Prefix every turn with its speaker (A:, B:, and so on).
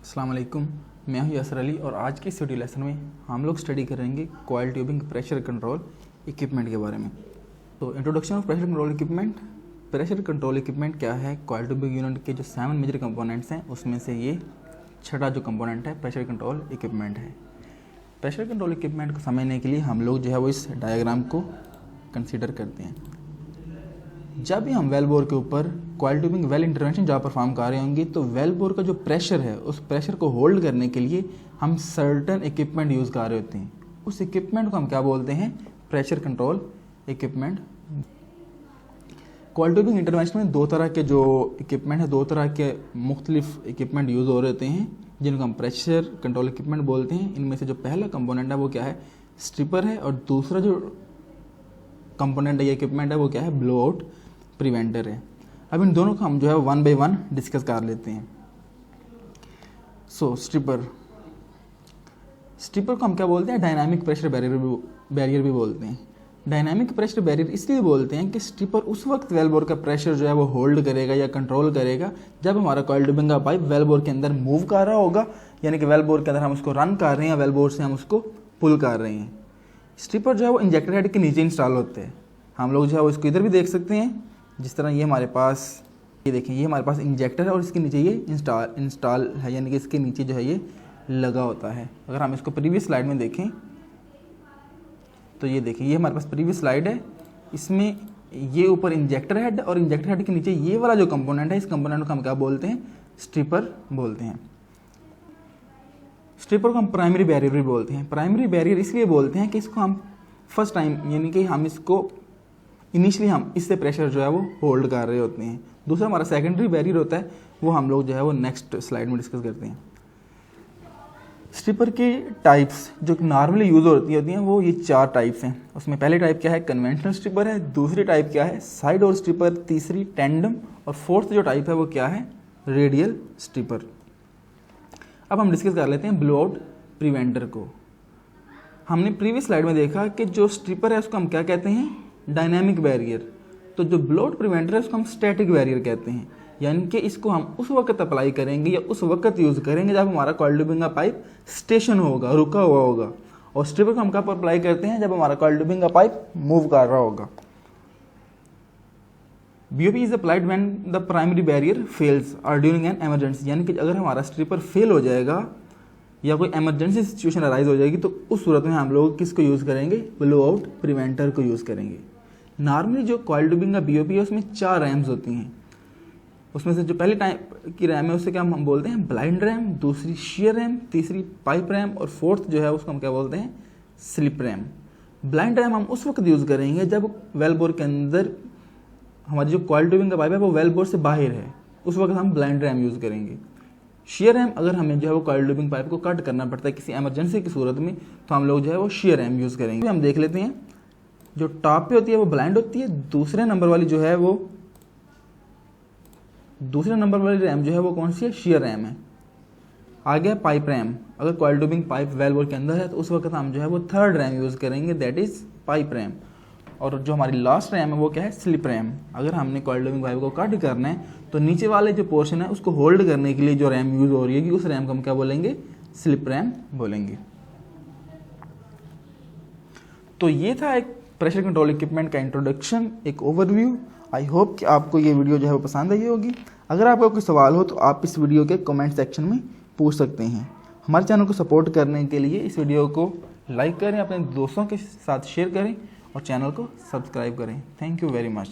A: अस्सलाम वालेकुम, मैं हूं यासर अली और आज के इस वीडियो लेसन में हम लोग स्टडी करेंगे coil tubing pressure control equipment के बारे में। तो introduction of pressure control equipment. Pressure control equipment क्या है? कॉइल ट्यूबिंग यूनिट के जो 7 मेजर कंपोनेंट्स हैं उसमें से ये छठा जो कंपोनेंट है प्रेशर कंट्रोल इक्विपमेंट है। प्रेशर कंट्रोल इक्विपमेंट को समझने के लिए हम लोग जो है वो इस डायग्राम को कंसीडर करते हैं। जब भी हम वेल बोर के ऊपर coil tubing well intervention job perform कर रहे होंगे तो वेल बोर का जो प्रेशर है उस प्रेशर को होल्ड करने के लिए हम सर्टन इक्विपमेंट यूज़ कर रहे होते हैं। उस इक्विपमेंट को हम क्या बोलते हैं? Pressure control equipment. Coil tubing intervention में दो तरह के जो इक्विपमेंट है, दो तरह के मुख्तलिफ इक्विपमेंट यूज़ हो रहे होते हैं जिनको हम प्रेशर कंट्रोल इक्विपमेंट बोलते हैं। इनमें से जो पहला कंपोनेंट है वो क्या है? स्ट्रिपर है। और दूसरा जो कंपोनेंट है, ये इक्विपमेंट है, वो क्या है? ब्लो आउट प्रिवेंटर है। अब इन दोनों को हम जो है वन बाय वन डिस्कस कर लेते हैं। स्ट्रिपर को हम क्या बोलते हैं? डायनामिक प्रेशर बैरियर भी बोलते हैं। डायनामिक प्रेशर बैरियर इसलिए बोलते हैं कि स्ट्रिपर उस वक्त वेल बोर का प्रेशर जो है वो होल्ड करेगा या कंट्रोल करेगा जब हमारा कॉइल ट्यूबिंग का पाइप वेल बोर के अंदर मूव कर रहा होगा, यानी कि वेल बोर के अंदर हम उसको रन कर रहे हैं, वेल बोर से हम उसको पुल कर रहे हैं। स्ट्रिपर जो है वो इंजेक्टर हेड के नीचे इंस्टॉल होते हैं। हम लोग जो है वो इसको इधर भी देख सकते हैं, जिस तरह ये हमारे पास, ये देखें, ये हमारे पास इंजेक्टर है और इसके नीचे ये इंस्टॉल है, यानी कि इसके नीचे जो है ये लगा होता है। अगर हम इसको प्रीवियस स्लाइड में देखें तो ये देखें, ये हमारे पास प्रीवियस स्लाइड है, इसमें ये ऊपर इंजेक्टर हेड और इंजेक्टर हेड के नीचे ये वाला जो कंपोनेंट है, इस कंपोनेंट को हम क्या बोलते हैं? स्ट्रिपर बोलते हैं। स्ट्रिपर को हम प्राइमरी बैरियर भी बोलते हैं। प्राइमरी बैरियर इसलिए बोलते हैं कि इसको हम फर्स्ट टाइम, यानी कि हम इसको इनिशियली हम इससे प्रेशर जो है वो होल्ड कर रहे होते हैं। दूसरा हमारा सेकेंडरी बैरियर होता है, वो हम लोग जो है वो नेक्स्ट स्लाइड में डिस्कस करते हैं। स्ट्रिपर की टाइप्स जो नॉर्मली यूज होती हैं वो ये 4 टाइप्स हैं। उसमें पहली टाइप क्या है? कन्वेंशनल स्ट्रिपर है। दूसरी टाइप क्या है? साइड और स्ट्रिपर। तीसरी टेंडम। और फोर्थ जो टाइप है वो क्या है? Radial stripper. अब हम डिस्कस कर लेते हैं ब्लो आउट प्रिवेंटर को। हमने प्रीवियस स्लाइड में देखा कि जो स्ट्रिपर है उसको हम क्या कहते हैं? Dynamic barrier. तो जो ब्लो आउट प्रिवेंटर है उसको हम स्टैटिक बैरियर कहते हैं, यानी कि इसको हम उस वक्त अप्लाई करेंगे या उस वक्त यूज़ करेंगे जब हमारा कॉइल ट्यूबिंग का पाइप स्टेशन होगा, रुका हुआ होगा। और स्ट्रिपर को हम कब अप्लाई करते हैं? जब हमारा कॉइल ट्यूबिंग का पाइप मूव कर रहा होगा। BOP is applied when the primary barrier fails और ड्यूरिंग एन इमरजेंसी, यानी कि अगर हमारा स्ट्रिपर फेल हो जाएगा या कोई इमरजेंसी सिचुएशन अराइज हो जाएगी तो उस सूरत में हम लोग किसको यूज़ करेंगे? ब्लो आउट प्रिवेंटर को यूज़ करेंगे। नॉर्मली जो कॉइल ट्यूबिंग का BOP है उसमें 4 रैम्स होती हैं। उसमें से जो पहली टाइप की रैम है उससे क्या हम बोलते हैं? Blind RAM. दूसरी शेयर रैम। तीसरी पाइप रैम। और फोर्थ जो है उसको हम क्या बोलते हैं? Slip RAM. ब्लाइंड रैम हम उस वक्त यूज़ करेंगे जब वेल बोर के अंदर हमारी जो कॉइल ट्यूबिंग का पाइप है वो वेल बोर से बाहर है, उस वक्त हम ब्लाइंड रैम यूज़ करेंगे। शेयर रैम अगर हमें जो है वो कॉइल ट्यूबिंग पाइप को कट करना पड़ता है किसी इमरजेंसी की सूरत में तो हम लोग जो है वो शेयर रैम यूज़ करेंगे। हम देख लेते हैं, जो टॉप पे होती है वो ब्लाइंड होती है। दूसरे नंबर वाली रैम जो है वो कौन सी है? शेयर रैम है। आ गया पाइप रैम। अगर coil tubing pipe well bore के अंदर है तो उस वक्त हम जो है वो थर्ड रैम यूज़ करेंगे, दैट इज़ पाइप रैम। और जो हमारी लास्ट रैम है वो क्या है? Slip RAM. अगर हमने कॉइल ट्यूबिंग पाइप को कट करना है तो नीचे वाले जो पोर्शन है उसको होल्ड करने के लिए जो रैम यूज़ हो रही है उस रैम को हम क्या बोलेंगे? स्लिप रैम बोलेंगे। तो ये था एक प्रेशर कंट्रोल इक्विपमेंट का इंट्रोडक्शन, एक ओवरव्यू। आई होप कि आपको ये वीडियो जो है वो पसंद आई होगी। अगर आपका कोई सवाल हो तो आप इस वीडियो के कमेंट सेक्शन में पूछ सकते हैं। हमारे चैनल को सपोर्ट करने के लिए इस वीडियो को लाइक करें, अपने दोस्तों के साथ शेयर करें और चैनल को सब्सक्राइब करें। Thank you very much.